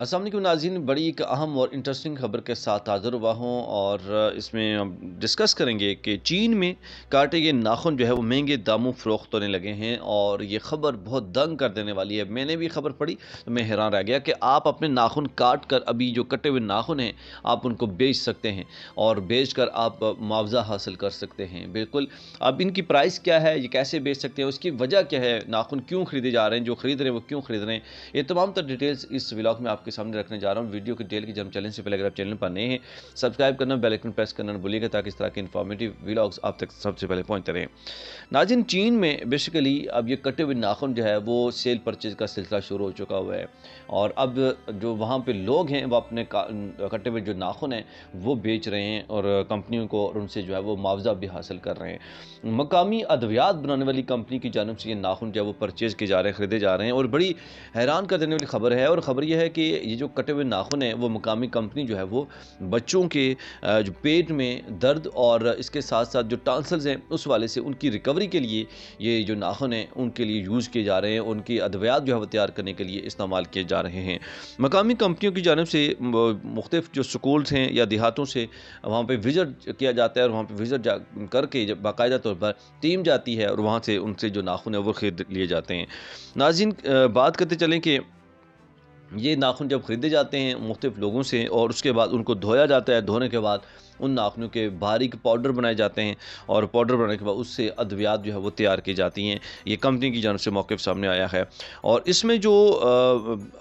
अस्सलाम वालेकुम नाज़रीन, बड़ी एक अहम और इंटरेस्टिंग खबर के साथ हाज़िर हुआ हूँ और इसमें हम डिस्कस करेंगे कि चीन में काटे गए नाखून जो है वो महंगे दामों फ़रोख्त होने लगे हैं और ये ख़बर बहुत दंग कर देने वाली है। मैंने भी खबर पढ़ी तो मैं हैरान रह गया कि आप अपने नाखून काट कर अभी जो कटे हुए नाखून हैं आप उनको बेच सकते हैं और बेच कर आप मुआवजा हासिल कर सकते हैं। बिल्कुल, अब इनकी प्राइस क्या है, ये कैसे बेच सकते हैं, उसकी वजह क्या है, नाखून क्यों ख़रीदे जा रहे हैं, जो ख़रीद रहे हैं वो क्यों ख़रीद रहे हैं, ये तमाम तर डिटेल्स इस व्लॉग में आपके सामने रखने जा रहा हूँ। वीडियो की डिटेल की जब चैनल से पहले अगर आप चैनल पर नए हैं, सब्सक्राइब करना, बेल आइकन प्रेस करना न भूलिएगा ताकि इस तरह के इन्फॉर्मेटिव व्लॉग्स आप तक सबसे पहले पहुंचते रहें। नाज़रीन, चीन में बेसिकली अब ये कटे हुए नाखून जो है वो सेल परचेज का सिलसिला शुरू हो चुका हुआ है और अब जो वहाँ पे लोग हैं वो अपने कटे हुए जो नाखून हैं वो बेच रहे हैं और कंपनियों को और उनसे जो है वो मुआवजा भी हासिल कर रहे हैं। मकामी अद्वियात बनाने वाली कंपनी की जानिब से ये नाखून जो है वो परचेज किए जा रहे हैं, ख़रीदे जा रहे हैं और बड़ी हैरान कर देने वाली खबर है। और ख़बर यह है कि ये जो कटे हुए नाखून हैं वो मुकामी कंपनी जो है वो बच्चों के जो पेट में दर्द और इसके साथ साथ जो टांसल्स हैं उस वाले से उनकी रिकवरी के लिए ये जो नाखून हैं उनके लिए यूज़ किए जा रहे हैं, उनकी अद्वियात जो है वो तैयार करने के लिए इस्तेमाल किए जा रहे हैं। मकामी कंपनियों की जानिब से मुख्तलिफ जो स्कूल्स हैं या देहातों से वहाँ पर विज़िट किया जाता है और वहाँ पर विज़िट करके जब बाकायदा तौर पर टीम जाती है और वहाँ से उनसे जो नाखून है वो ख़रीद लिए जाते हैं। नाज़रीन, बात करते चलें कि ये नाखून जब ख़रीदे जाते हैं मुख्तलिफ़ लोगों से और उसके बाद उनको धोया जाता है, धोने के बाद उन नाखूनों के बारीक पाउडर बनाए जाते हैं और पाउडर बनाने के बाद उससे अद्वियात जो है वो तैयार की जाती हैं। ये कंपनी की जानिब से मौक़िफ़ सामने आया है और इसमें जो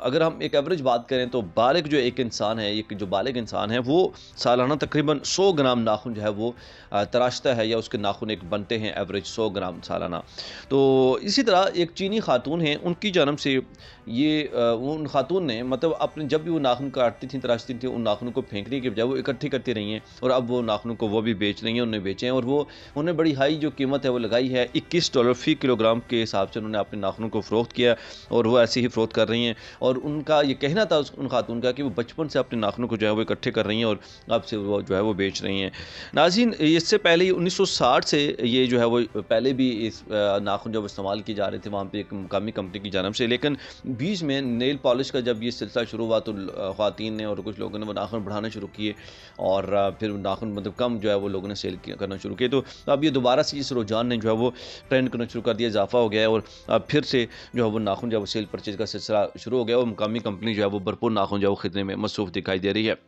अगर हम एक एवरेज बात करें तो बालिग जो एक इंसान है, एक जो बालिग इंसान है वो सालाना तकरीबन 100 ग्राम नाखून जो है वो तराशता है या उसके नाखून एक बनते हैं एवरेज 100 ग्राम सालाना। तो इसी तरह एक चीनी खातून हैं, उनकी जानिब से ये उन खातून ने मतलब अपने जब भी वो नाखून काटती थी, तराशती थी, उन नाखूनों को फेंकने के बजाय वो इकट्ठी करती रही हैं और अब वो नाखूनों को वो भी बेच रही हैं, उन्होंने बेचे हैं और वो उन्होंने बड़ी हाई जो कीमत है वो लगाई है $21 फ़ी किलोग्राम के हिसाब से उन्होंने अपने नाखूनों को फ़रोख्त किया और वो ऐसे ही फ़रोख्त कर रही हैं। और उनका ये कहना था उन खातून का कि वो बचपन से अपने नाखूनों को जो है वो इकट्ठे कर रही हैं और अब से वो जो है वो बेच रही हैं। नाज़रीन, इससे पहले 1960 से ये जो है वो पहले भी इस नाखून जब इस्तेमाल किए जा रहे थे वहाँ पर एक मकामी कंपनी की जानिब से, लेकिन बीच में नेल पॉलिश का जब ये सिलसिला शुरू हुआ तो ख़वातीन ने और कुछ लोगों ने वो नाखून बढ़ाना शुरू किए और फिर नाखून मतलब कम जो है वो लोगों ने सेल करना शुरू किए। तो अब ये दोबारा से इस रुझान ने जो है वो ट्रेंड करना शुरू कर दिया, इजाफा हो गया है और अब फिर से जो है वो नाखून जो है वो सेल परचेज का सिलसिला शुरू हो गया और मुकामी कंपनी जो है वो भरपूर नाखून जो है वो खरीदने में मसरूफ़ दिखाई दे रही है।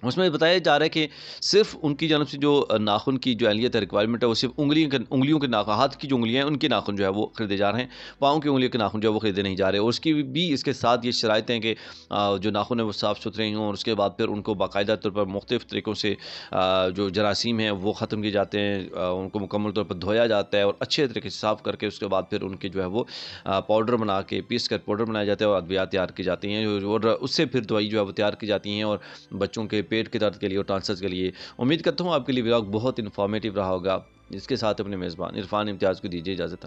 उसमें बताया जा रहा है कि सिर्फ़ उनकी जानिब से जो नाखून की जो एहलियत है, रिक्वायरमेंट है, वो सिर्फ़ उंगलियों के नाखून, हाथ की जो उंगलियाँ हैं उनके नाखून जो है वो ख़रीदे जा रहे हैं, पाँव की उंगलियों के नाखून जो है वो ख़रीदे नहीं जा रहे। और उसकी भी इसके साथ ये शराइतें हैं कि जो नाखून है वो साफ़ सुथरे हों और उसके बाद फिर उनको बाकायदा तौर पर मुख्तलिफ़ तरीक़ों से जो जरासीम हैं वो ख़त्म किए जाते हैं, उनको मुकम्मल तौर पर धोया जाता है और अच्छे तरीके से साफ़ करके उसके बाद फिर उनके जो है वो पाउडर बना के पीस कर पाउडर बनाया जाता है और अद्वियात तैयार की जाती हैं और उससे फिर दवाई जो है वो तैयार की जाती हैं और बच्चों के पेट के दर्द के लिए ट्रांसर्स के लिए। उम्मीद करता हूँ आपके लिए व्लॉग बहुत इन्फॉर्मेटिव रहा होगा। इसके साथ अपने मेज़बान इरफान इम्तियाज़ को दीजिए इजाज़त।